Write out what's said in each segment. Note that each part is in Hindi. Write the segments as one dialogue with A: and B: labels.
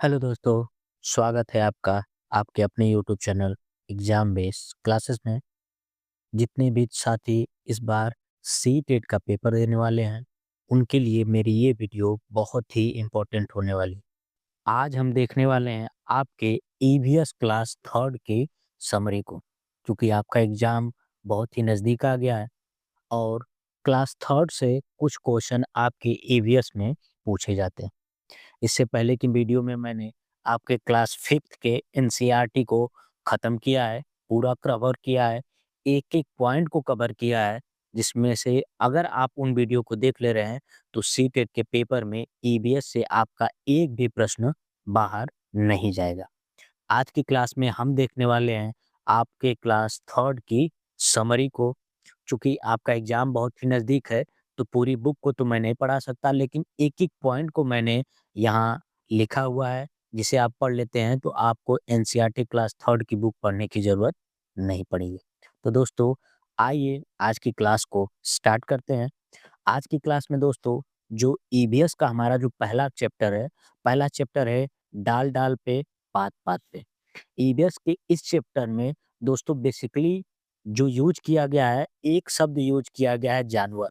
A: हेलो दोस्तों, स्वागत है आपका आपके अपने YouTube channel exam base classes में। जितने भी साथी इस बार सी-टेट का पेपर देने वाले हैं, उनके लिए मेरी ये वीडियो बहुत ही इम्पोर्टेंट होने वाली है। आज हम देखने वाले हैं आपके ईवीएस क्लास 3rd की समरी को, क्योंकि आपका एग्ज़ाम बहुत ही नज़दीक आ गया है और क्लास 3rd से कुछ क्वेश्चन आपके ईवीएस में पूछे जाते हैं। इससे पहले की वीडियो में मैंने आपके क्लास 5th के एनसीईआरटी को ख़त्म किया है, पूरा कवर किया है, एक-एक पॉइंट को कवर किया है, जिसमें से अगर आप उन वीडियो को देख ले रहे हैं, तो सीटेट के पेपर में ईवीएस से आपका एक भी प्रश्न बाहर नहीं जाएगा। आज की क्लास में हम देखने वाले हैं आपके क्लास 3rd की समरी को। चूँकि आपका एग्ज़ाम बहुत ही नज़दीक है, तो पूरी बुक को तो मैं नहीं पढ़ा सकता, लेकिन एक-एक पॉइंट को मैंने यहाँ लिखा हुआ है, जिसे आप पढ़ लेते हैं, तो आपको एनसीईआरटी क्लास 3rd की बुक पढ़ने की ज़रूरत नहीं पड़ेगी। तो दोस्तों, आइए आज की क्लास को स्टार्ट करते हैं। आज की क्लास में दोस्तों, जो ईवीएस का हमारा जो पहला चैप्टर है डाल-डाल पे, पात-पात पे। ईवीएस के इस चैप्टर में दोस्तों बेसिकली जो यूज़ किया गया है, एक शब्द यूज़ किया गया है जानवर।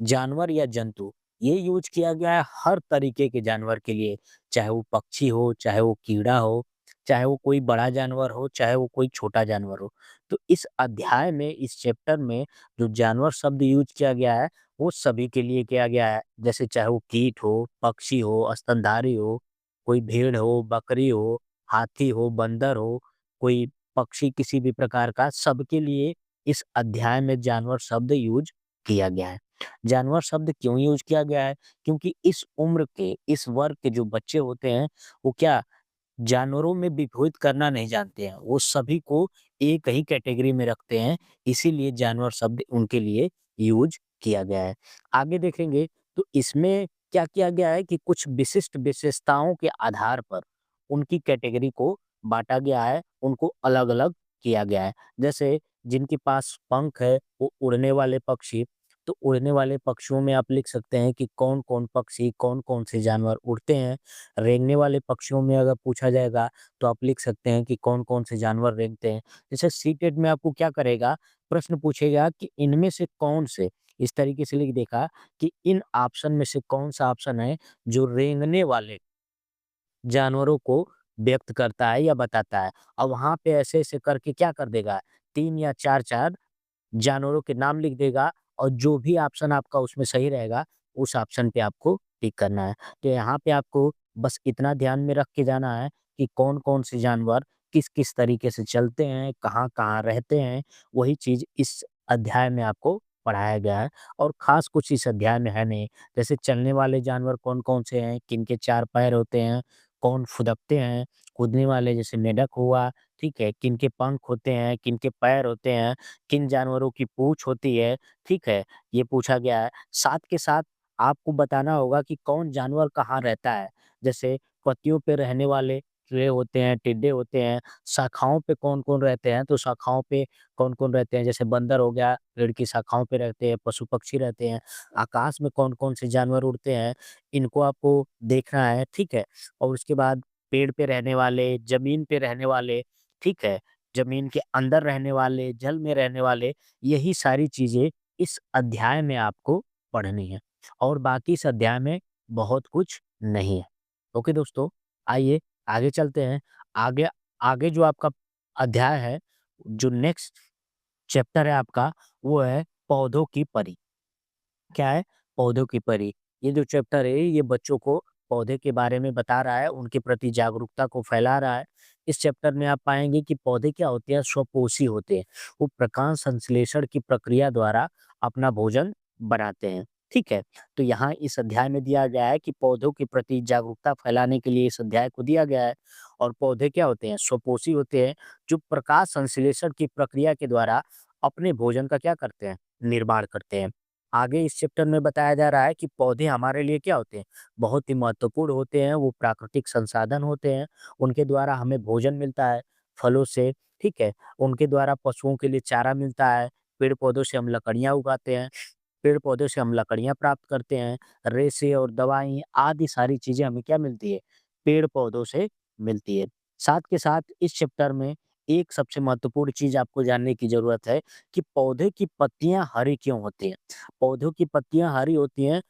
A: जानवर या जंतु, ये यूज़ किया गया है हर तरीके के जानवर के लिए, चाहे वो पक्षी हो, चाहे वो कीड़ा हो, चाहे वो कोई बड़ा जानवर हो, चाहे वो कोई छोटा जानवर हो। तो इस अध्याय में, इस चैप्टर में जो जानवर शब्द यूज़ किया गया है, वो सभी के लिए किया गया है। जैसे चाहे वो कीट हो, पक्षी हो, स्तनधारी हो, कोई भेड़ हो, बकरी हो, हाथी हो, बंदर हो, कोई पक्षी किसी भी प्रकार का, सबके लिए इस अध्याय में जानवर शब्द यूज़ किया गया है। जानवर शब्द क्यों यूज़ किया गया है? क्योंकि इस उम्र के, इस वर्ग के जो बच्चे होते हैं, वो क्या जानवरों में विभेद करना नहीं जानते हैं। वो सभी को एक ही कैटेगरी में रखते हैं, इसीलिए जानवर शब्द उनके लिए यूज़ किया गया है। आगे देखेंगे तो इसमें क्या किया गया है कि कुछ विशिष्ट विशेषताओं के आधार पर उनकी कैटेगरी को बाँटा गया है, उनको अलग-अलग किया गया है। जैसे जिनके पास पंख है, वो उड़ने वाले पक्षी, तो उड़ने वाले पक्षियों में आप लिख सकते हैं कि कौन-कौन पक्षी, कौन-कौन से जानवर उड़ते हैं। रेंगने वाले पक्षियों में अगर पूछा जाएगा, तो आप लिख सकते हैं कि कौन-कौन से जानवर रेंगते हैं। जैसे सीटेट में आपको क्या करेगा, प्रश्न पूछेगा कि इनमें से कौन से, इस तरीके से लिख देगा कि इन ऑप्शन में से कौन-सा ऑप्शन है जो रेंगने वाले जानवरों को व्यक्त करता है या बताता है। और वहाँ पे ऐसे-ऐसे करके क्या कर देगा, 3 या 4-4 जानवरों के नाम लिख देगा और जो भी ऑप्शन आपका उसमें सही रहेगा, उस ऑप्शन पे आपको टिक करना है। तो यहाँ पे आपको बस इतना ध्यान में रख के जाना है कि कौन-कौन से जानवर किस-किस तरीके से चलते हैं, कहाँ-कहाँ रहते हैं, वही चीज़ इस अध्याय में आपको पढ़ाया गया है और ख़ास कुछ इस अध्याय में है नहीं। जैसे चलने वाले जानवर कौन-कौन से हैं, किनके 4 पैर होते हैं, कौन फुदकते हैं, कूदने वाले जैसे मेंढक हुआ, ठीक है, किनके पंख होते हैं, किनके पैर होते हैं, किन जानवरों की पूँछ होती है, ठीक है? ये पूछा गया है। साथ के साथ आपको बताना होगा कि कौन जानवर कहाँ रहता है। जैसे पत्तियों पे रहने वाले कीड़े होते हैं, टिड्डे होते हैं, शाखाओं पे कौन-कौन रहते हैं, तो शाखाओं पे कौन-कौन रहते हैं, जैसे बंदर हो गया, पेड़ की शाखाओं पे रहते हैं, पशु-पक्षी रहते हैं। आकाश में कौन-कौन से जानवर उड़ते हैं, इनको आपको देखना है, ठीक है? और उसके बाद पेड़ पे रहने वाले, ज़मीन पे रहने वाले, ठीक है? ज़मीन के अंदर रहने वाले, जल में रहने वाले, यही सारी चीज़ें इस अध्याय में आपको पढ़नी है और बाकी इस अध्याय में बहुत कुछ नहीं है। ओके दोस्तों, आइए आगे चलते हैं। आगे आगे जो आपका अध्याय है, जो नेक्स्ट चैप्टर है आपका, वो है पौधों की परी। क्या है? पौधों की परी। ये जो चैप्टर है, ये बच्चों को पौधे के बारे में बता रहा है, उनके प्रति जागरूकता को फैला रहा है। इस चैप्टर में आप पाएँगे कि पौधे क्या होते हैं, स्वपोषी होते हैं। वो प्रकाश संश्लेषण की प्रक्रिया द्वारा अपना भोजन बनाते हैं, ठीक है? तो यहाँ इस अध्याय में दिया गया है कि पौधों के प्रति जागरूकता फैलाने के लिए इस अध्याय को दिया गया है और पौधे क्या होते हैं, स्वपोषी होते हैं, जो प्रकाश संश्लेषण की प्रक्रिया के द्वारा अपने भोजन का क्या करते हैं, निर्माण करते हैं। आगे इस चैप्टर में बताया जा रहा है कि पौधे हमारे लिए क्या होते हैं, बहुत ही महत्वपूर्ण होते हैं, वो प्राकृतिक संसाधन होते हैं, उनके द्वारा हमें भोजन मिलता है, फलों से, ठीक है? उनके द्वारा पशुओं के लिए चारा मिलता है, पेड़-पौधों से हम लकड़ियाँ उगाते हैं, पेड़-पौधों से हम लकड़ियाँ प्राप्त करते हैं, रेशे और दवाई आदि सारी चीज़ें हमें क्या मिलती है, पेड़-पौधों से मिलती है। साथ के साथ इस चैप्टर में एक सबसे महत्वपूर्ण चीज़ आपको जानने की ज़रूरत है कि पौधे की पत्तियाँ हरी क्यों होती हैं? पौधों की पत्तियाँ हरी होती हैं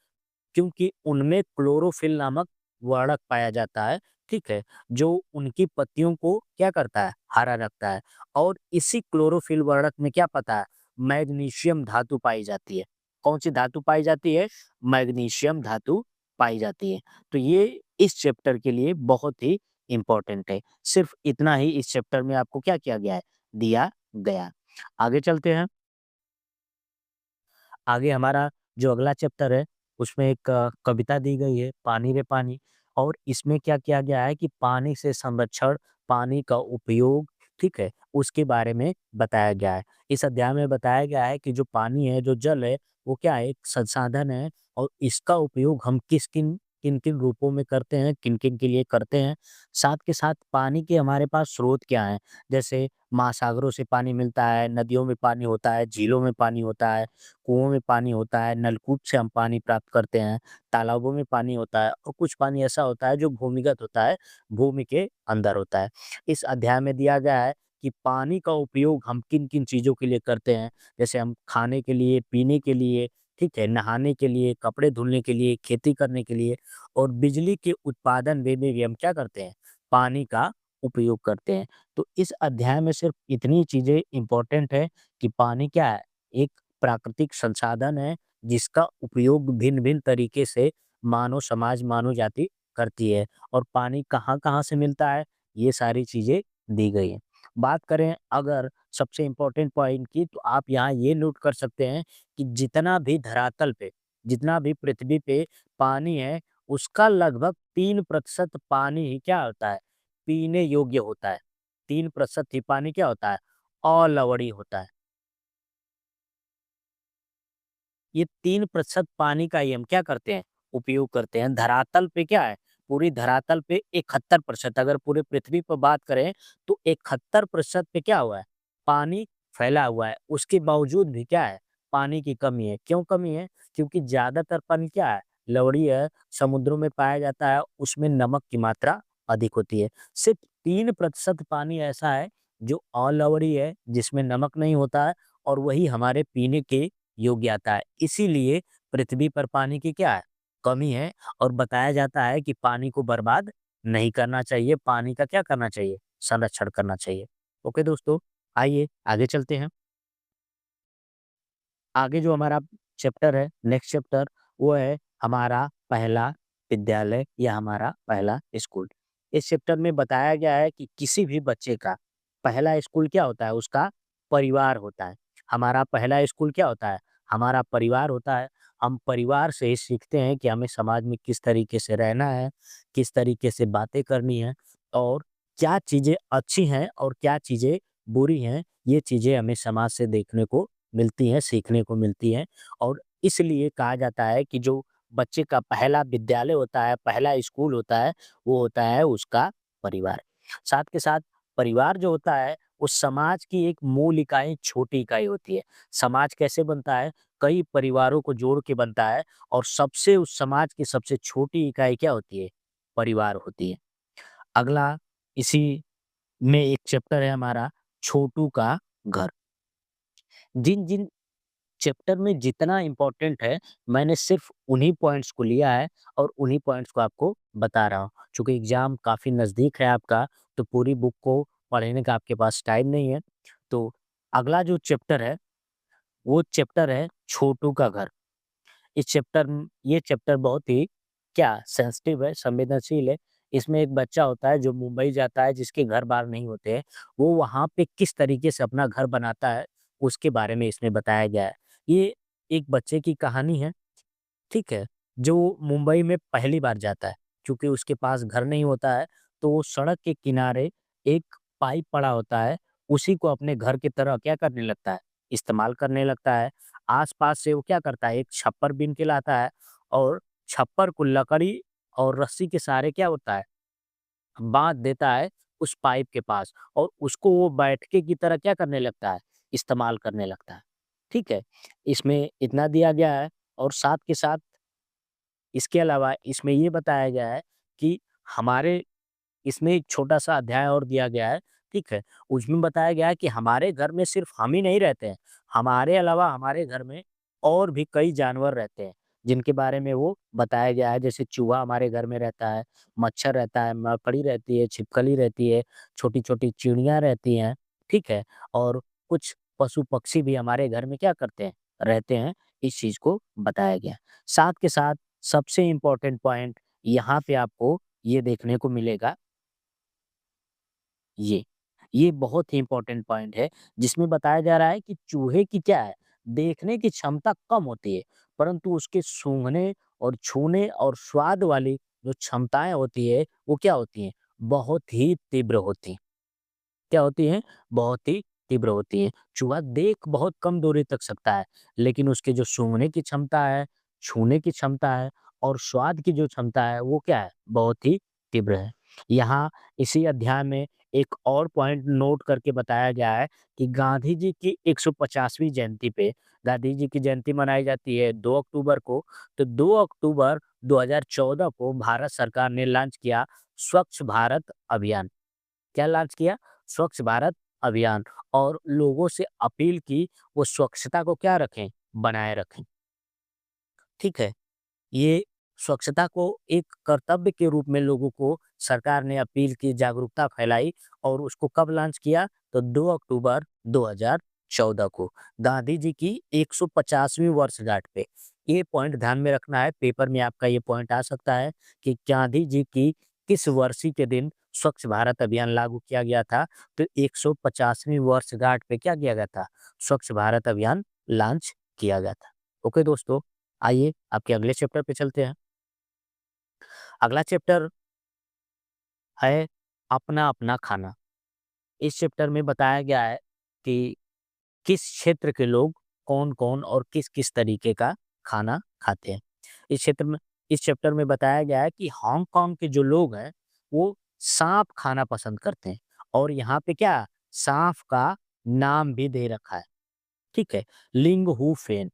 A: क्योंकि उनमें क्लोरोफिल नामक वर्णक पाया जाता है, ठीक है? जो उनकी पत्तियों को क्या करता है? हरा रखता है और इसी क्लोरोफिल वर्णक में क्या पता है? मैग्नीशियम धातु पाई जाती है। कौन-सी धातु पाई जाती है? मैग्नीशियम धातु पाई जाती है। तो ये इस चैप्टर के लिए बहुत ही इम्पोर्टेंट है। सिर्फ़ इतना ही इस चैप्टर में आपको क्या किया गया है? दिया गया है। आगे चलते हैं। आगे हमारा जो अगला चैप्टर है, उसमें एक कविता दी गई है, पानी रे पानी और इसमें क्या किया गया है कि पानी से संरक्षण, पानी का उपयोग, ठीक है? उसके बारे में बताया गया है। इस अध्याय में बताया गया है कि जो पानी है, जो जल है, वो क्या है? एक संसाधन है और इसका उपयोग हम किन-किन रूपों में करते हैं, किन-किन के लिए करते हैं। साथ के साथ पानी के हमारे पास स्रोत क्या हैं? जैसे महासागरों से पानी मिलता है, नदियों में पानी होता है, झीलों में पानी होता है, कुओं में पानी होता है, नलकूप से हम पानी प्राप्त करते हैं, तालाबों में पानी होता है और कुछ पानी ऐसा होता है जो भूमिगत होता है, भूमि के अंदर होता है। इस अध्याय में दिया गया है कि पानी का उपयोग हम किन-किन चीज़ों के लिए करते हैं, जैसे हम खाने के लिए, पीने के लिए, ठीक है, नहाने के लिए, कपड़े धुलने के लिए, खेती करने के लिए और बिजली के उत्पादन में भी हम क्या करते हैं, पानी का उपयोग करते हैं। तो इस अध्याय में सिर्फ़ इतनी चीज़ें इम्पोर्टेंट है कि पानी क्या है, एक प्राकृतिक संसाधन है, जिसका उपयोग भिन्न-भिन्न तरीके से मानव समाज, मानव जाति करती है और पानी कहाँ-कहाँ से मिलता है, ये सारी चीज़ें दी गई हैं। बात करें अगर सबसे इम्पोर्टेंट पॉइंट की, तो आप यहाँ ये नोट कर सकते हैं कि जितना भी धरातल पे, जितना भी पृथ्वी पे पानी है, उसका लगभग 3% पानी ही क्या होता है, पीने योग्य होता है। 3% ही पानी क्या होता है, अलवणीय होता है। ये 3% पानी का ही हम क्या करते हैं, उपयोग करते हैं। धरातल पे क्या है, पूरी धरातल पे 71% अगर पूरे पृथ्वी पर बात करें, तो 71% पे क्या हुआ है, पानी फैला हुआ है। उसके बावजूद भी क्या है, पानी की कमी है। क्यों कमी है? क्योंकि ज़्यादातर पानी क्या है, लवणीय है, समुद्रों में पाया जाता है, उसमें नमक की मात्रा अधिक होती है। सिर्फ 3% पानी ऐसा है, जो अलवणीय है, जिसमें नमक नहीं होता है और वही हमारे पीने के योग्य आता है। इसीलिए पृथ्वी पर पानी की क्या है? कमी है और बताया जाता है कि पानी को बर्बाद नहीं करना चाहिए, पानी का क्या करना चाहिए? संरक्षण करना चाहिए। ओके दोस्तों, आइए आगे चलते हैं। आगे जो हमारा चैप्टर है, नेक्स्ट चैप्टर, वो है हमारा पहला विद्यालय या हमारा पहला स्कूल। इस चैप्टर में बताया गया है कि किसी भी बच्चे का पहला स्कूल क्या होता है? उसका परिवार होता है। हमारा पहला स्कूल क्या होता है? हमारा परिवार होता है। हम परिवार से ही सीखते हैं कि हमें समाज में किस तरीके से रहना है, किस तरीके से बातें करनी है और क्या चीज़ें अच्छी हैं और क्या चीज़ें बुरी हैं, ये चीज़ें हमें समाज से देखने को मिलती हैं, सीखने को मिलती हैं और इसलिए कहा जाता है कि जो बच्चे का पहला विद्यालय होता है, पहला स्कूल होता है, वो होता है उसका परिवार। साथ के साथ परिवार जो होता है, वो समाज की एक मूल इकाई, छोटी इकाई होती है। समाज कैसे बनता है? कई परिवारों को जोड़ के बनता है और सबसे उस समाज की सबसे छोटी इकाई क्या होती है? परिवार होती है। अगला इसी में एक चैप्टर है हमारा, छोटू का घर। जिन-जिन चैप्टर में जितना इम्पोर्टेंट है, मैंने सिर्फ़ उन्हीं पॉइंट्स को लिया है और उन्हीं पॉइंट्स को आपको बता रहा हूँ। चूँकि एग्ज़ाम काफ़ी नज़दीक है आपका, तो पूरी बुक को पढ़ने का आपके पास टाइम नहीं है। तो अगला जो चैप्टर है, वो चैप्टर है छोटू का घर। ये चैप्टर बहुत ही क्या सेंसिटिव है, संवेदनशील है। इसमें एक बच्चा होता है जो मुंबई जाता है जिसके घर-बार नहीं होते हैं। वो वहाँ पे किस तरीके से अपना घर बनाता है, उसके बारे में इसमें बताया गया है। ये एक बच्चे की कहानी है, ठीक है? जो मुंबई में पहली बार जाता है, चूँकि उसके पास घर नहीं होता है, तो वो सड़क के किनारे एक पाइप पड़ा होता है, उसी को अपने घर की तरह क्या करने लगता है, इस्तेमाल करने लगता है। आस-पास से वो क्या करता है, एक छप्पर बीन के लाता है और छप्पर को लकड़ी और रस्सी के सहारे क्या होता है, बाँध देता है उस पाइप के पास और उसको वो बैठके की तरह क्या करने लगता है, इस्तेमाल करने लगता है। ठीक है? इसमें इतना दिया गया है और साथ के साथ इसके अलावा इसमें ये बताया गया है कि हमारे इसमें एक छोटा-सा अध्याय और दिया गया है, ठीक है? उसमें बताया गया है कि हमारे घर में सिर्फ़ हम ही नहीं रहते हैं, हमारे अलावा हमारे घर में और भी कई जानवर रहते हैं, जिनके बारे में वो बताया गया है। जैसे चूहा हमारे घर में रहता है, मच्छर रहता है, मकड़ी रहती है, छिपकली रहती है, छोटी-छोटी चिड़िया रहती हैं, ठीक है? और कुछ पशु-पक्षी भी हमारे घर में क्या करते हैं, रहते हैं, इस चीज़ को बताया गया है। साथ के साथ सबसे इम्पोर्टेंट पॉइंट यहाँ पे आपको ये देखने को मिलेगा ये। ये बहुत ही इम्पोर्टेंट पॉइंट है, जिसमें बताया जा रहा है कि चूहे की क्या है, देखने की क्षमता कम होती है, परंतु उसके सूंघने और छूने और स्वाद वाली जो क्षमताएँ होती है, वो क्या होती हैं, बहुत ही तीव्र होती हैं। क्या होती हैं? बहुत ही तीव्र होती हैं। चूहा देख बहुत कम दूरी तक सकता है, लेकिन उसकी जो सूंघने की क्षमता है, छूने की क्षमता है और स्वाद की जो क्षमता है, वो क्या है? बहुत ही तीव्र है। यहाँ इसी अध्याय में एक और पॉइंट नोट करके बताया गया है कि गांधी जी की 150वीं जयंती पे गांधी जी की जयंती मनाई जाती है 2 अक्टूबर को, तो 2 अक्टूबर 2014 को भारत सरकार ने लॉन्च किया स्वच्छ भारत अभियान। क्या लॉन्च किया? स्वच्छ भारत अभियान और लोगों से अपील की वो स्वच्छता को क्या रखें? बनाए रखें। ठीक है? ये स्वच्छता को एक कर्तव्य के रूप में लोगों को सरकार ने अपील की, जागरूकता फैलाई और उसको कब लॉन्च किया? तो 2 अक्टूबर 2014 को, गांधी जी की 150वीं वर्षगांठ पे। ये पॉइंट ध्यान में रखना है, पेपर में आपका ये पॉइंट आ सकता है कि गांधी जी की किस वर्षी के दिन स्वच्छ भारत अभियान लागू किया गया था? तो 150वीं वर्षगांठ पे क्या किया गया था? स्वच्छ भारत अभियान लॉन्च किया गया था। ओके दोस्तों, आइए आपके अगले चैप्टर पे चलते हैं। अगला चैप्टर है अपना-अपना खाना। इस चैप्टर में बताया गया है कि किस क्षेत्र के लोग कौन-कौन और किस-किस तरीके का खाना खाते हैं। इस क्षेत्र में इस चैप्टर में बताया गया है कि हांगकांग के जो लोग हैं, वो साँप खाना पसंद करते हैं और यहाँ पे क्या साँप का नाम भी दे रखा है, ठीक है? लिंगहू फेन।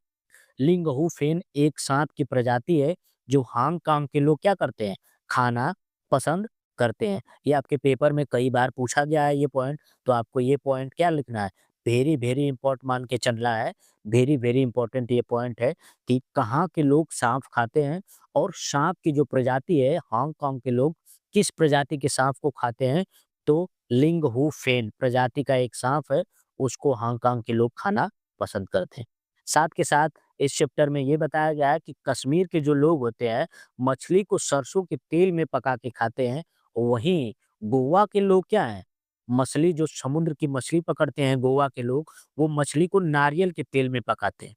A: लिंगहू फेन एक सांप की प्रजाति है जो हांगकांग के लोग क्या करते हैं खाना पसंद करते हैं। ये आपके पेपर में कई बार पूछा गया है ये पॉइंट, तो आपको ये पॉइंट क्या लिखना है, वेरी वेरी इंपॉर्टेंट मान के चलना है। वेरी वेरी इंपॉर्टेंट ये पॉइंट है कि कहाँ के लोग सांप खाते हैं और सांप की जो प्रजाति है हांगकांग के लोग किस प्रजाति के सांप को खाते हैं। तो लिंगहू फेन प्रजाति का एक सांप है, उसको हांगकांग के लोग खाना पसंद करते हैं। साथ के साथ इस चैप्टर में ये बताया गया है कि कश्मीर के जो लोग होते हैं, मछली को सरसों के तेल में पका के खाते हैं। वहीं गोवा के लोग क्या हैं, मछली जो समुद्र की मछली पकड़ते हैं गोवा के लोग, वो मछली को नारियल के तेल में पकाते हैं।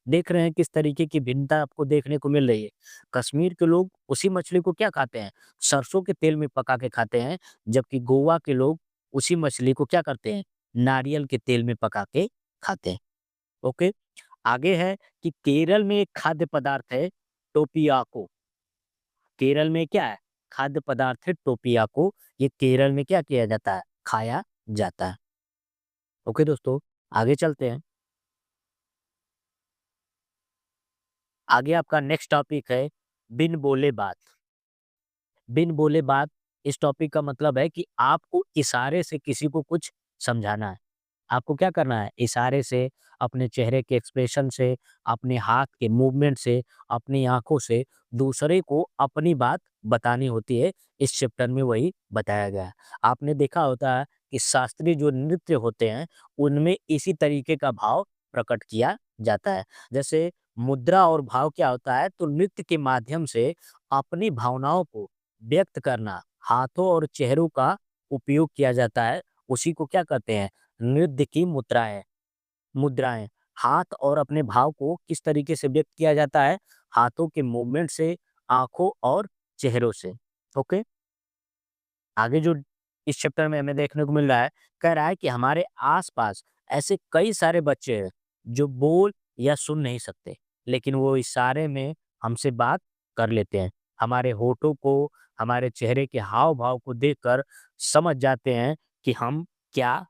A: देख रहे हैं किस तरीके की भिन्नता आपको देखने को मिल रही है। कश्मीर के लोग उसी मछली को क्या खाते हैं, सरसों के तेल में पका के खाते हैं, जबकि गोवा के लोग उसी मछली को क्या करते हैं, नारियल के तेल में पका के खाते हैं। ओके? आगे है कि केरल में एक खाद्य पदार्थ है टोपियाको। केरल में क्या है? खाद्य पदार्थ है टोपियाको। ये केरल में क्या किया जाता है? खाया जाता है। ओके दोस्तों, आगे चलते हैं। आगे आपका नेक्स्ट टॉपिक है बिन बोले बात। बिन बोले बात इस टॉपिक का मतलब है कि आपको इशारे से किसी को कुछ समझाना है। आपको क्या करना है? इशारे से, अपने चेहरे के एक्सप्रेशन से, अपने हाथ के मूवमेंट से, अपनी आँखों से दूसरे को अपनी बात बतानी होती है। इस चैप्टर में वही बताया गया है। आपने देखा होता है कि शास्त्रीय जो नृत्य होते हैं, उनमें इसी तरीके का भाव प्रकट किया जाता है। जैसे मुद्रा और भाव क्या होता है, तो नृत्य के माध्यम से अपनी भावनाओं को व्यक्त करना, हाथों और चेहरों का उपयोग किया जाता है। उसी को क्या कहते हैं? नृत्य की मुद्राएँ मुद्राएँ। हाथ और अपने भाव को किस तरीके से व्यक्त किया जाता है? हाथों के मूवमेंट से, आँखों और चेहरों से। ओके? आगे जो इस चैप्टर में हमें देखने को मिल रहा है, कह रहा है कि हमारे आस-पास ऐसे कई सारे बच्चे हैं, जो बोल या सुन नहीं सकते, लेकिन वो इशारे में हमसे बात कर लेते हैं। हमारे होठों को, हमारे चेहरे के हाव-भाव को देखकर समझ जाते हैं कि हम क्या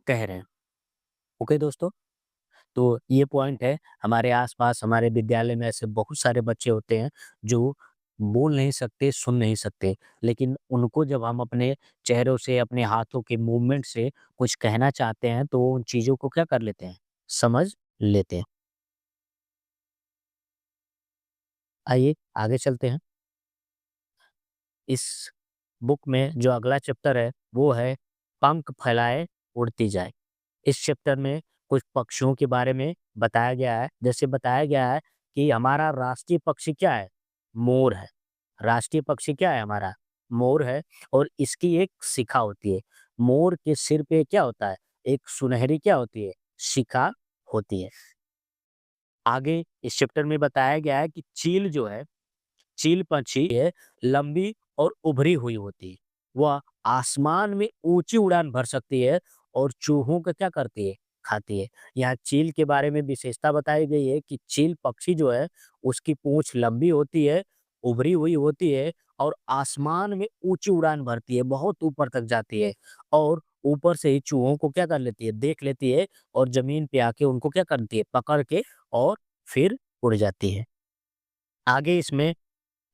A: कह रहे हैं। ओके दोस्तों? तो ये पॉइंट है, हमारे आस-पास हमारे विद्यालय में ऐसे बहुत सारे बच्चे होते हैं जो बोल नहीं सकते, सुन नहीं सकते, लेकिन उनको जब हम अपने चेहरों से, अपने हाथों के मूवमेंट से कुछ कहना चाहते हैं, तो वो उन चीज़ों को क्या कर लेते हैं, समझ लेते हैं। आइए आगे चलते हैं। इस बुक में जो अगला चैप्टर है, वो है पंख फैलाए उड़ती जाए। इस चैप्टर में कुछ पक्षियों के बारे में बताया गया है। जैसे बताया गया है कि हमारा राष्ट्रीय पक्षी क्या है? मोर है। राष्ट्रीय पक्षी क्या है हमारा? मोर है और इसकी एक शिखा होती है। मोर के सिर पे क्या होता है? एक सुनहरी क्या होती है? शिखा होती है। आगे इस चैप्टर में बताया गया है कि चील जो है, चील पक्षी है, लंबी और उभरी हुई होती है। वह आसमान में ऊंची उड़ान भर सकती है और चूहों को क्या करती है? खाती है। यहाँ चील के बारे में विशेषता बताई गई है कि चील पक्षी जो है, उसकी पूंछ लंबी होती है, उभरी हुई होती है और आसमान में ऊंची उड़ान भरती है, बहुत ऊपर तक जाती है और ऊपर से ही चूहों को क्या कर लेती है? देख लेती है और जमीन पे आके उनको क्या करती है? पकड़ के और फिर उड़ जाती है। आगे इसमें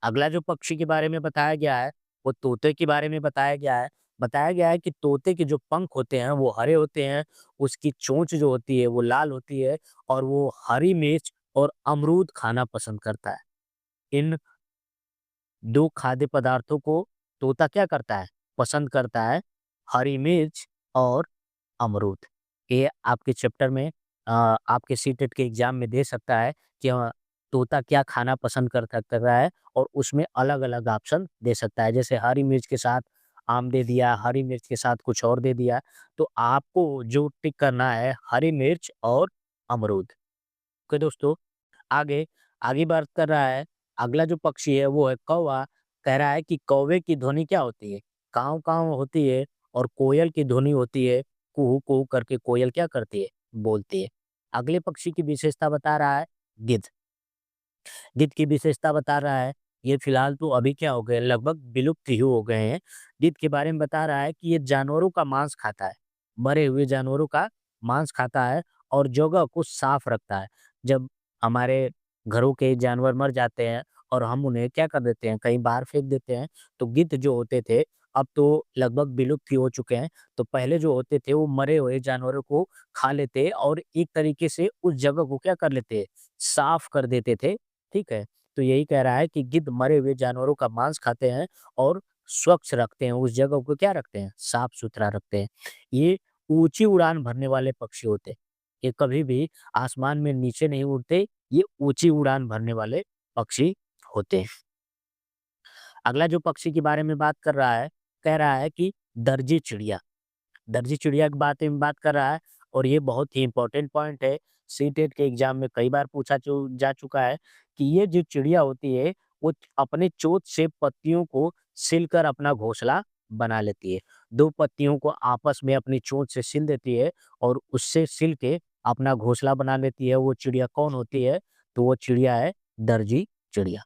A: अगला जो पक्षी के बारे में बताया गया है, वो तोते के बारे में बताया गया है। बताया गया है कि तोते के जो पंख होते हैं, वो हरे होते हैं, उसकी चोंच जो होती है, वो लाल होती है और वो हरी मिर्च और अमरूद खाना पसंद करता है। इन 2 खाद्य पदार्थों को तोता क्या करता है? पसंद करता है, हरी मिर्च और अमरूद। ये आपके चैप्टर में आपके सीटेट के एग्ज़ाम में दे सकता है कि तोता क्या खाना पसंद कर रहा है और उसमें अलग-अलग ऑप्शन दे सकता है। जैसे हरी मिर्च के साथ आम दे दिया, हरी मिर्च के साथ कुछ और दे दिया। तो आपको जो टिक करना है हरी मिर्च और अमरूद। ओके दोस्तों, आगे आगे बात कर रहा है, अगला जो पक्षी है वो है कौवा। कह रहा है कि कौवे की ध्वनि क्या होती है? काँव-काँव होती है और कोयल की ध्वनि होती है, कुहू-कुहू करके कोयल क्या करती है? बोलती है। अगले पक्षी की विशेषता बता रहा है गिद्ध। गिद्ध की विशेषता बता रहा है, ये फिलहाल तो अभी क्या हो गए, लगभग विलुप्त ही हो गए हैं। गिद्ध के बारे में बता रहा है कि ये जानवरों का मांस खाता है, मरे हुए जानवरों का मांस खाता है और जगह को साफ रखता है। जब हमारे घरों के जानवर मर जाते हैं और हम उन्हें क्या कर देते हैं, कहीं बाहर फेंक देते हैं, तो गिद्ध जो होते थे, अब तो लगभग विलुप्त ही हो चुके हैं। तो पहले जो होते थे, वो मरे हुए जानवरों को खा लेते और एक तरीके से उस जगह को क्या कर लेते, साफ कर देते थे। ठीक है? तो यही कह रहा है कि गिद्ध मरे हुए जानवरों का मांस खाते हैं और स्वच्छ रखते हैं, उस जगह को क्या रखते हैं? साफ-सुथरा रखते हैं। ये ऊँची उड़ान भरने वाले पक्षी होते हैं। ये कभी भी आसमान में नीचे नहीं उड़ते, ये ऊँची उड़ान भरने वाले पक्षी होते हैं। अगला जो पक्षी के बारे में बात कर रहा है, कह रहा है कि दर्जी चिड़िया। दर्जी चिड़िया के बारे में बात कर रहा है और ये बहुत ही इम्पोर्टेंट पॉइंट है। सीटेट के एग्जाम में कई बार पूछा जा चुका है कि ये जो चिड़िया होती है, वो अपने चोंच से पत्तियों को सिलकर अपना घोंसला बना लेती है। 2 पत्तियों को आपस में अपनी चोंच से सिल देती है और उससे सिल के अपना घोंसला बना लेती है। वो चिड़िया कौन होती है? तो वो चिड़िया है दर्जी चिड़िया।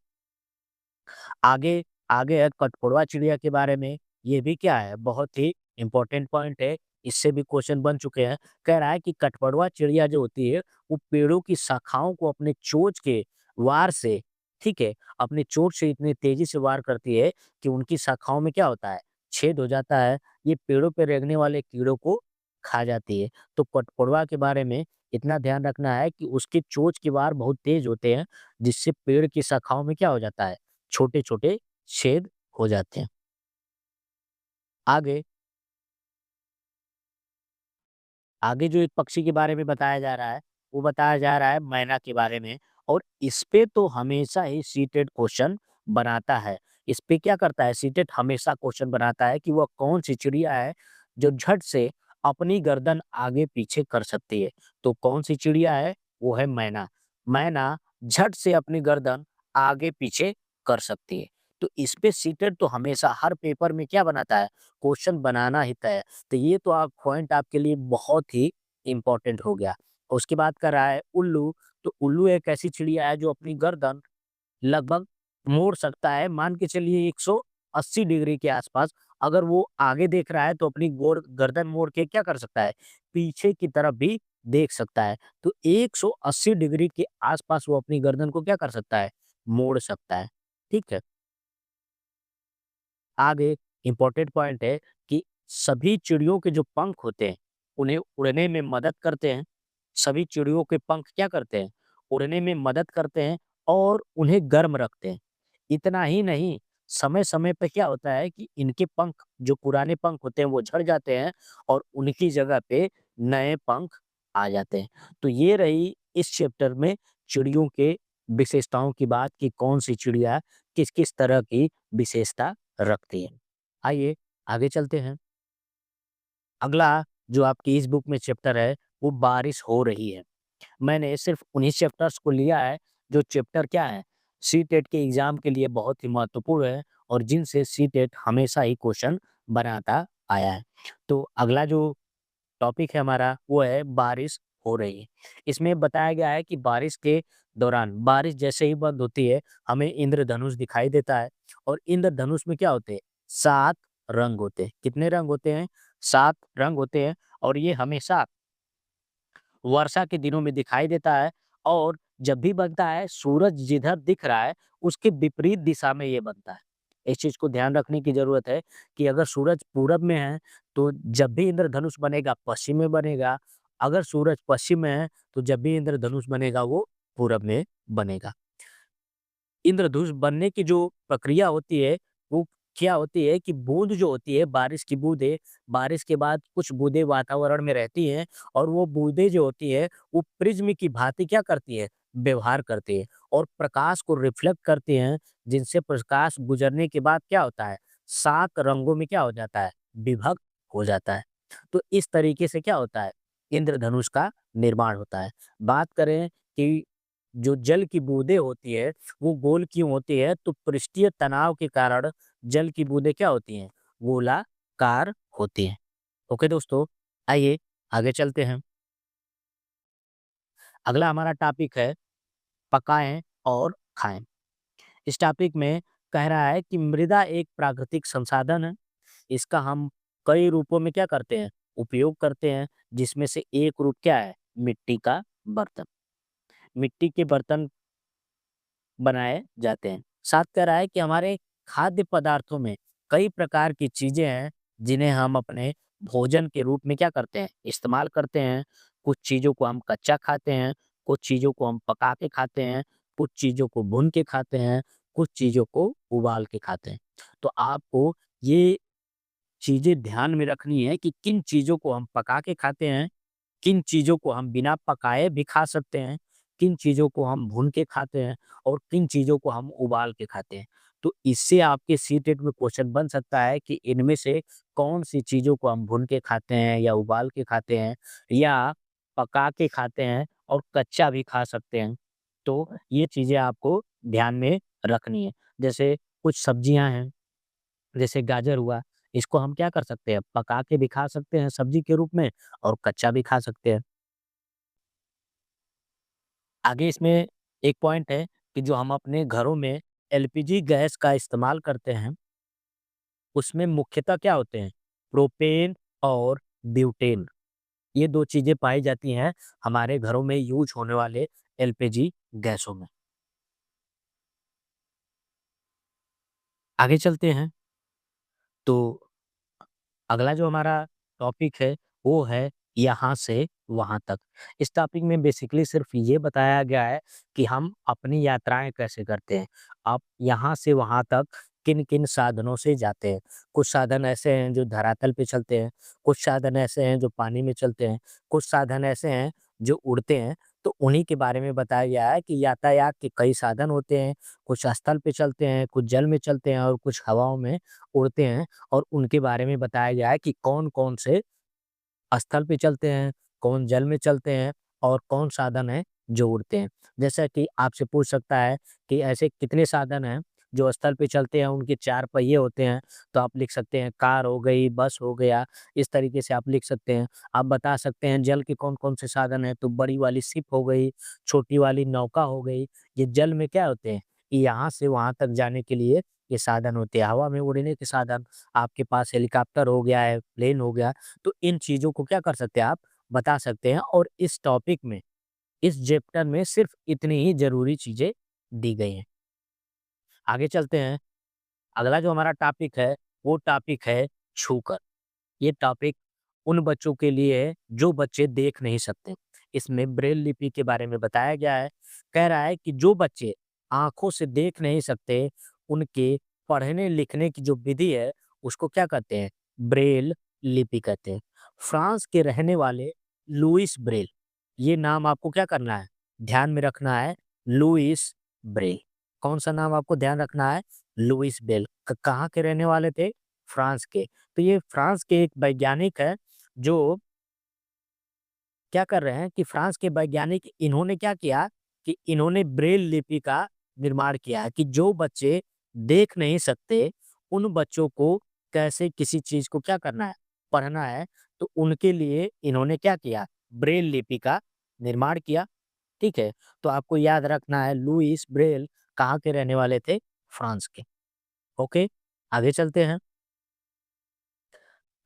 A: आगे आगे है कठफोड़वा चिड़िया के बारे में, ये भी क्या है, बहुत ही इम्पोर्टेंट पॉइंट है, इससे भी क्वेश्चन बन चुके हैं। कह रहा है कि कठफोड़वा चिड़िया जो होती है, वो पेड़ों की शाखाओं को अपने चोंच के वार से, ठीक है, अपनी चोंच से इतनी तेज़ी से वार करती है कि उनकी शाखाओं में क्या होता है, छेद हो जाता है। ये पेड़ों पे रेंगने वाले कीड़ों को खा जाती है। तो कठफोड़वा के बारे में इतना ध्यान रखना है कि उसके चोंच के वार बहुत तेज़ होते हैं, जिससे पेड़ की शाखाओं में क्या हो जाता है, छोटे-छोटे छेद हो जाते हैं। आगे आगे जो एक पक्षी के बारे में बताया जा रहा है, वो बताया जा रहा है मैना के बारे में और इस पे तो हमेशा ही सीटेट क्वेश्चन बनाता है। इस पे क्या करता है सीटेट, हमेशा क्वेश्चन बनाता है कि वह कौन-सी चिड़िया है जो झट से अपनी गर्दन आगे-पीछे कर सकती है। तो कौन-सी चिड़िया है? वो है मैना। मैना झट से अपनी गर्दन आगे-पीछे कर सकती है। तो इस पे सीटेट तो हमेशा हर पेपर में क्या बनाता है? क्वेश्चन बनाना ही तय है। तो ये तो आप पॉइंट आपके लिए बहुत ही इम्पोर्टेंट हो गया। उसके बाद कर रहा है उल्लू, तो उल्लू एक ऐसी चिड़िया है जो अपनी गर्दन लगभग मोड़ सकता है, मान के चलिए 180 डिग्री के आसपास। अगर वो आगे देख रहा है तो अपनी गर्दन मोड़ के क्या कर सकता है? पीछे की तरफ भी देख सकता है। तो 180 डिग्री के आसपास वो अपनी गर्दन को क्या कर सकता है? मोड़ सकता है। ठीक है? आगे इम्पोर्टेंट पॉइंट है कि सभी चिड़ियों के जो पंख होते हैं, उन्हें उड़ने में मदद करते हैं। सभी चिड़ियों के पंख क्या करते हैं? उड़ने में मदद करते हैं और उन्हें गर्म रखते हैं। इतना ही नहीं, समय-समय पे क्या होता है कि इनके पंख, जो पुराने पंख होते हैं, वो झड़ जाते हैं और उनकी जगह पे नए पंख आ जाते हैं। तो ये रही इस चैप्टर में चिड़ियों के विशेषताओं की बात कि कौन-सी चिड़िया किस-किस तरह की विशेषता रखती है। आइए आगे चलते हैं। अगला जो आपकी इस बुक में चैप्टर है, वो बारिश हो रही है। मैंने सिर्फ़ उन्हीं चैप्टर्स को लिया है, जो चैप्टर क्या है, सीटेट के एग्ज़ाम के लिए बहुत ही महत्वपूर्ण है और जिनसे सीटेट हमेशा ही क्वेश्चन बनाता आया है। तो अगला जो टॉपिक है हमारा, वो है बारिश हो रही है। इसमें बताया गया है कि बारिश के दौरान बारिश जैसे ही बंद होती है, हमें इंद्रधनुष दिखाई देता है और इंद्रधनुष में क्या होते हैं? 7 रंग होते हैं। कितने रंग होते हैं? 7 रंग होते हैं और ये हमेशा वर्षा के दिनों में दिखाई देता है और जब भी बनता है, सूरज जिधर दिख रहा है, उसके विपरीत दिशा में ये बनता है। इस चीज़ को ध्यान रखने की ज़रूरत है कि अगर सूरज पूरब में है, तो जब भी इंद्रधनुष बनेगा, पश्चिम में बनेगा। अगर सूरज पश्चिम में है, तो जब भी इंद्रधनुष बनेगा, वो पूरब में बनेगा। इंद्रधनुष बनने की जो प्रक्रिया होती है, वो क्या होती है कि बूँद जो होती है, बारिश की बूँदें, बारिश के बाद कुछ बूँदें वातावरण में रहती हैं और वो बूँदें जो होती है, वो प्रिज़्म की भाँति क्या करती है? व्यवहार करती है और प्रकाश को रिफ्लेक्ट करती हैं, जिनसे प्रकाश गुज़रने के बाद क्या होता है? 7 रंगों में क्या हो जाता है? विभक्त हो जाता है। तो इस तरीके से क्या होता है? इंद्रधनुष का निर्माण होता है। बात करें कि जो जल की बूँदें होती है, वो गोल क्यों होती है? तो पृष्ठीय तनाव के कारण जल की बूँदें क्या होती हैं? गोलाकार होती हैं। ओके दोस्तों, आइए आगे चलते हैं। अगला हमारा टॉपिक है पकाएँ और खाएँ। इस टॉपिक में कह रहा है कि मृदा एक प्राकृतिक संसाधन है। इसका हम कई रूपों में क्या करते हैं? उपयोग करते हैं, जिसमें से एक रूप क्या है? मिट्टी का बर्तन। मिट्टी के बर्तन बनाए जाते हैं। साथ कह रहा है कि हमारे खाद्य पदार्थों में कई प्रकार की चीज़ें हैं, जिन्हें हम अपने भोजन के रूप में क्या करते हैं? इस्तेमाल करते हैं। कुछ चीज़ों को हम कच्चा खाते हैं, कुछ चीज़ों को हम पका के खाते हैं, कुछ चीज़ों को भून के खाते हैं, कुछ चीज़ों को उबाल के खाते हैं। तो आपको ये चीज़ें ध्यान में रखनी है कि किन चीज़ों को हम पका के खाते हैं, किन चीज़ों को हम बिना पकाए भी खा सकते हैं, किन चीज़ों को हम भून के खाते हैं और किन चीज़ों को हम उबाल के खाते हैं। तो इससे आपके सीटेट में क्वेश्चन बन सकता है कि इनमें से कौन-सी चीज़ों को हम भून के खाते हैं या उबाल के खाते हैं या पका के खाते हैं और कच्चा भी खा सकते हैं। तो ये चीज़ें आपको ध्यान में रखनी है। जैसे कुछ सब्जियाँ हैं, जैसे गाजर हुआ, इसको हम क्या कर सकते हैं? पका के भी खा सकते हैं सब्जी के रूप में और कच्चा भी खा सकते हैं। आगे इसमें एक पॉइंट है कि जो हम अपने घरों में एलपीजी गैस का इस्तेमाल करते हैं, उसमें मुख्यतः क्या होते हैं? प्रोपेन और ब्यूटेन। ये 2 चीज़ें पाई जाती हैं हमारे घरों में यूज़ होने वाले एलपीजी गैसों में। आगे चलते हैं, तो अगला जो हमारा टॉपिक है, वो है यहाँ से वहाँ तक। इस टॉपिक में बेसिकली सिर्फ़ ये बताया गया है कि हम अपनी यात्राएँ कैसे करते हैं। आप यहाँ से वहाँ तक किन-किन साधनों से जाते हैं। कुछ साधन ऐसे हैं जो धरातल पे चलते हैं, कुछ साधन ऐसे हैं जो पानी में चलते हैं, कुछ साधन ऐसे हैं जो उड़ते हैं। तो उन्हीं के बारे में बताया गया है कि यातायात के कई साधन होते हैं, कुछ स्थल पे चलते हैं, कुछ जल में चलते हैं और कुछ हवाओं में उड़ते हैं। और उनके बारे में बताया गया है कि कौन-कौन से स्थल पे चलते हैं, कौन जल में चलते हैं और कौन साधन है जो उड़ते हैं। जैसा कि आपसे पूछ सकता है कि ऐसे कितने साधन हैं जो स्थल पे चलते हैं, उनके 4 पहिए होते हैं, तो आप लिख सकते हैं कार हो गई, बस हो गया, इस तरीके से आप लिख सकते हैं। आप बता सकते हैं जल के कौन-कौन से साधन हैं, तो बड़ी वाली शिप हो गई, छोटी वाली नौका हो गई। ये जल में क्या होते हैं, कि यहाँ से वहाँ तक जाने के लिए ये साधन होते हैं। हवा में उड़ने के साधन आपके पास हेलीकॉप्टर हो गया है, प्लेन हो गया, तो इन चीज़ों को क्या कर सकते हैं आप बता सकते हैं और इस टॉपिक में, इस चैप्टर में सिर्फ़ इतनी ही ज़रूरी चीज़ें दी गई हैं। आगे चलते हैं, अगला जो हमारा टॉपिक है वो टॉपिक है छूकर। ये टॉपिक उन बच्चों के लिए है जो बच्चे देख नहीं सकते। इसमें ब्रेल लिपि के बारे में बताया गया है। कह रहा है कि जो बच्चे आँखों से देख नहीं सकते, उनके पढ़ने-लिखने की जो विधि है, उसको क्या कहते हैं? ब्रेल लिपि कहते हैं। फ्रांस के रहने वाले लुइस ब्रेल, ये नाम आपको क्या करना है? ध्यान में रखना है, लुइस ब्रेल। कौन-सा नाम आपको ध्यान रखना है? Louis Braille. कहाँ के रहने वाले थे? फ्रांस के। तो ये फ्रांस के एक वैज्ञानिक है, जो क्या कर रहे हैं कि फ्रांस के वैज्ञानिक इन्होंने क्या किया कि इन्होंने ब्रेल लिपि का निर्माण किया है कि जो बच्चे देख नहीं सकते, उन बच्चों को कैसे किसी चीज़ को क्या करना है, पढ़ना है, तो उनके लिए इन्होंने क्या किया, ब्रेल लिपि का निर्माण किया, ठीक है? तो आपको याद रखना है लुइस ब्रेल कहाँ के रहने वाले थे? फ्रांस के, ओके? आगे चलते हैं।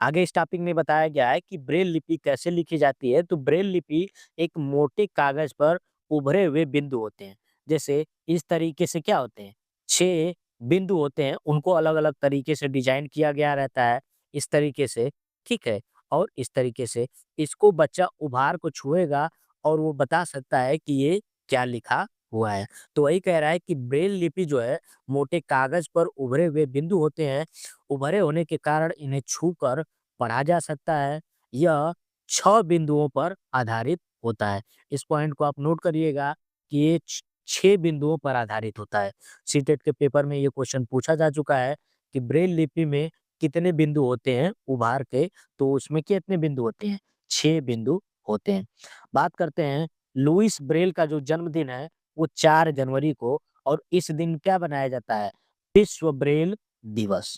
A: आगे इस टॉपिक में बताया गया है कि ब्रेल लिपि कैसे लिखी जाती है। तो ब्रेल लिपि एक मोटे कागज पर उभरे हुए बिंदु होते हैं। जैसे इस तरीके से क्या होते हैं, 6 बिंदु होते हैं, उनको अलग-अलग तरीके से डिज़ाइन किया गया रहता है, इस तरीके से, ठीक है? और इस तरीके से इसको बच्चा उभार को छुएगा और वो बता सकता है कि ये क्या लिखा हुआ है। तो वही कह रहा है कि ब्रेल लिपि जो है, मोटे कागज पर उभरे हुए बिंदु होते हैं। उभरे होने के कारण इन्हें छूकर पढ़ा जा सकता है। यह 6 बिंदुओं पर आधारित होता है। इस पॉइंट को आप नोट करिएगा कि ये 6 बिंदुओं पर आधारित होता है। सीटेट के पेपर में ये क्वेश्चन पूछा जा चुका है कि ब्रेल लिपि में कितने बिंदु होते हैं उभार के, तो उसमें कितने बिंदु होते हैं? 6 बिंदु होते हैं। बात करते हैं लुइस ब्रेल का जो जन्मदिन है, वो 4 जनवरी को, और इस दिन क्या बनाया जाता है? विश्व ब्रेल दिवस।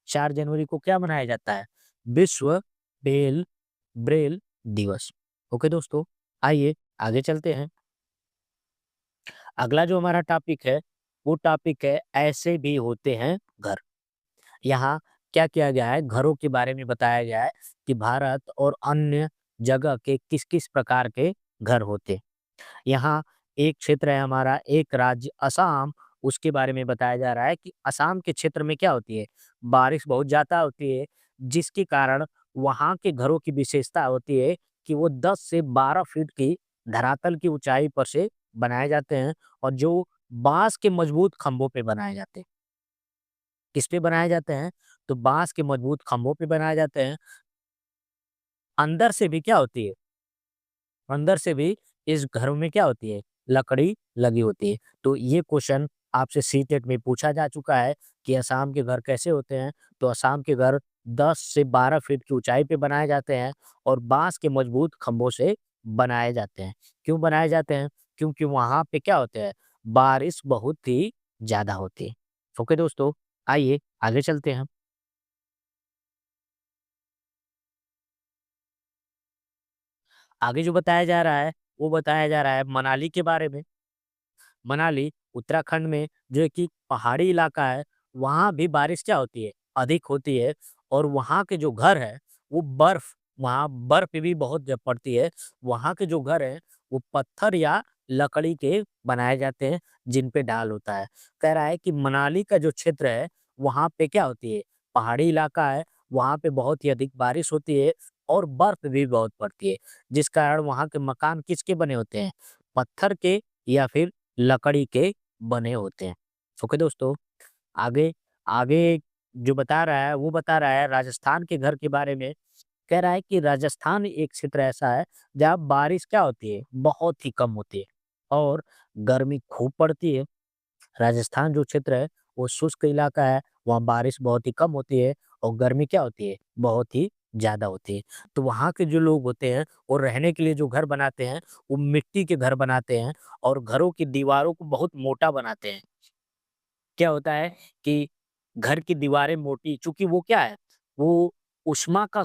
A: 4 जनवरी को क्या मनाया जाता है? विश्व ब्रेल ब्रेल दिवस। ओके दोस्तों, आइए आगे चलते हैं। अगला जो हमारा टॉपिक है, वो टॉपिक है ऐसे भी होते हैं घर। यहाँ क्या किया गया है, घरों के बारे में बताया गया है कि भारत और अन्य जगह के किस-किस प्रकार के घर होते हैं। यहाँ एक क्षेत्र है हमारा, एक राज्य असम, उसके बारे में बताया जा रहा है कि असम के क्षेत्र में क्या होती है, बारिश बहुत ज़्यादा होती है, जिसके कारण वहाँ के घरों की विशेषता होती है कि वो 10 से 12 फीट की धरातल की ऊँचाई पर से बनाए जाते हैं, और जो बाँस के मजबूत खंभों पे बनाए जाते हैं। किस पे बनाए जाते हैं? तो बाँस के मजबूत खंभों पे बनाए जाते हैं। अंदर से भी क्या होती है? अंदर से भी इस घर में क्या होती है, लकड़ी लगी होती है। तो ये क्वेश्चन आपसे सीटेट में पूछा जा चुका है कि असम के घर कैसे होते हैं। तो असम के घर 10 से 12 फीट की ऊंचाई पे बनाए जाते हैं और बांस के मजबूत खंभों से बनाए जाते हैं। क्यों बनाए जाते हैं? क्योंकि वहां पे क्या होते हैं, बारिश बहुत ही ज्यादा होती है। ओके दोस्तों, आइए आगे चलते हैं। आगे जो बताया जा रहा है, वो बताया जा रहा है मनाली के बारे में। मनाली उत्तराखंड में जो है कि पहाड़ी इलाका है, वहाँ भी बारिश क्या होती है? अधिक होती है, और वहाँ के जो घर है, वो वहाँ बर्फ भी बहुत जब पड़ती है, वहाँ के जो घर हैं, वो पत्थर या लकड़ी के बनाए जाते हैं, जिन पे डाल होता है। कह रहा है कि मनाली का जो क्षेत्र है, वहाँ पे क्या होती है? पहाड़ी इलाका है, वहाँ पे बहुत ही अधिक बारिश होती है और बर्फ भी बहुत पड़ती है, जिस कारण वहाँ के मकान किसके बने होते हैं? पत्थर के या फिर लकड़ी के बने होते हैं। ओके दोस्तों, आगे आगे जो बता रहा है, वो बता रहा है राजस्थान के घर के बारे में। कह रहा है कि राजस्थान एक क्षेत्र ऐसा है, जहाँ बारिश क्या होती है? बहुत ही कम होती है और गर्मी खूब पड़ती है। राजस्थान जो क्षेत्र है, वो शुष्क इलाका है, वहाँ बारिश बहुत ही कम होती है और गर्मी क्या होती है? बहुत ही ज़्यादा होती है। तो वहाँ के जो लोग होते हैं, वो रहने के लिए जो घर बनाते हैं, वो मिट्टी के घर बनाते हैं और घरों की दीवारों को बहुत मोटा बनाते हैं। क्या होता है कि घर की दीवारें मोटी, चूँकि वो क्या है, वो ऊष्मा का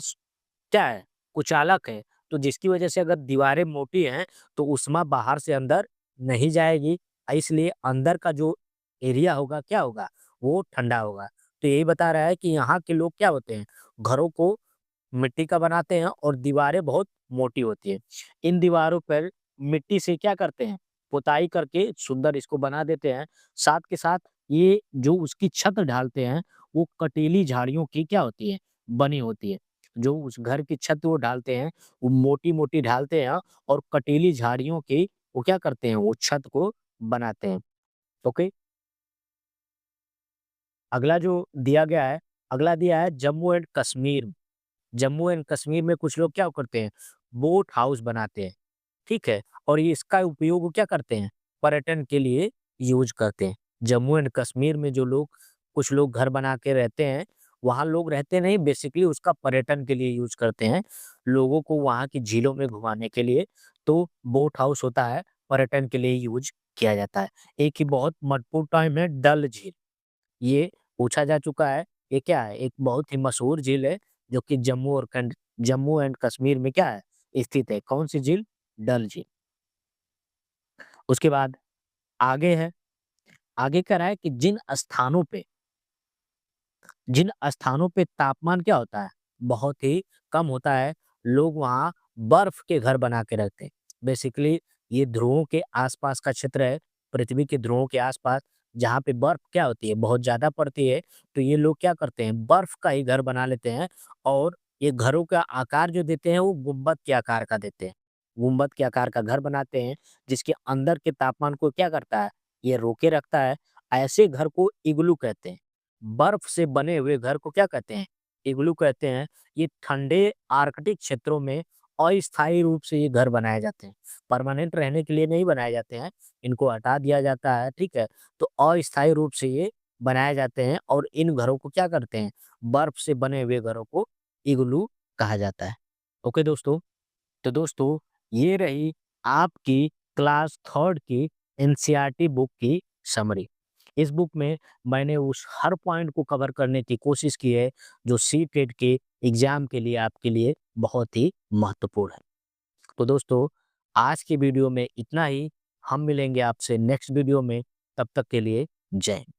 A: क्या है, कुचालक है, तो जिसकी वजह से अगर दीवारें मोटी हैं, तो ऊष्मा बाहर से अंदर नहीं जाएगी, इसलिए अंदर का जो एरिया होगा, क्या होगा, वो ठंडा होगा। तो यही बता रहा है कि यहाँ के लोग क्या होते हैं, घरों को मिट्टी का बनाते हैं और दीवारें बहुत मोटी होती है। इन दीवारों पर मिट्टी से क्या करते हैं, पुताई करके सुंदर इसको बना देते हैं। साथ के साथ ये जो उसकी छत ढालते हैं, वो कटीली झाड़ियों की क्या होती है, बनी होती है। जो उस घर की छत वो डालते हैं, वो मोटी-मोटी ढालते हैं और कटीली झाड़ियों की वो क्या करते हैं, वो छत को बनाते हैं। ओके? अगला जो दिया गया है, अगला दिया है जम्मू एंड कश्मीर। जम्मू एंड कश्मीर में कुछ लोग क्या करते हैं, बोट हाउस बनाते हैं, ठीक है? और ये इसका उपयोग वो क्या करते हैं, पर्यटन के लिए यूज़ करते हैं। जम्मू एंड कश्मीर में जो लोग कुछ लोग घर बना के रहते हैं, वहाँ लोग रहते नहीं, बेसिकली उसका पर्यटन के लिए यूज़ करते हैं। लोगों को वहाँ की झीलों में घुमाने के लिए, तो बोट हाउस होता है, पर्यटन के लिए यूज़ किया जाता है। एक ही बहुत महत्वपूर्ण टाइम है डल झील। ये पूछा जा चुका है, ये क्या है? एक बहुत ही मशहूर झील है, जो कि जम्मू एंड कश्मीर में क्या है? स्थित है। कौन-सी झील? डल झील। उसके बाद आगे है, आगे कह रहा है कि जिन स्थानों पे तापमान क्या होता है? बहुत ही कम होता है, लोग वहाँ बर्फ के घर बना के रहते हैं। बेसिकली ये ध्रुवों के आस-पास का क्षेत्र है, पृथ्वी के ध्रुवों के आस-पास, जहाँ पे बर्फ क्या होती है, बहुत ज़्यादा पड़ती है, तो ये लोग क्या करते हैं, बर्फ का ही घर बना लेते हैं और ये घरों का आकार जो देते हैं, वो गुंबद के आकार का देते हैं। गुंबद के आकार का घर बनाते हैं, जिसके अंदर के तापमान को क्या करता है, ये रोके रखता है। ऐसे घर को इग्लू कहते हैं। बर्फ से बने हुए घर को क्या कहते हैं? इग्लू कहते हैं। ये ठंडे आर्कटिक क्षेत्रों में अस्थायी रूप से ये घर बनाए जाते हैं। परमानेंट रहने के लिए नहीं बनाए जाते हैं, इनको हटा दिया जाता है, ठीक है? तो अस्थायी रूप से ये बनाए जाते हैं और इन घरों को क्या करते हैं? बर्फ से बने हुए घरों को इग्लू कहा जाता है। ओके दोस्तों? तो दोस्तों, ये रही आपकी क्लास 3rd की एनसीईआरटी बुक की समरी। इस बुक में मैंने उस हर पॉइंट को कवर करने की कोशिश की है, जो सीटेट के एग्ज़ाम के लिए आपके लिए बहुत ही महत्वपूर्ण है। तो दोस्तों, आज की वीडियो में इतना ही। हम मिलेंगे आपसे नेक्स्ट वीडियो में, तब तक के लिए जय हिंद।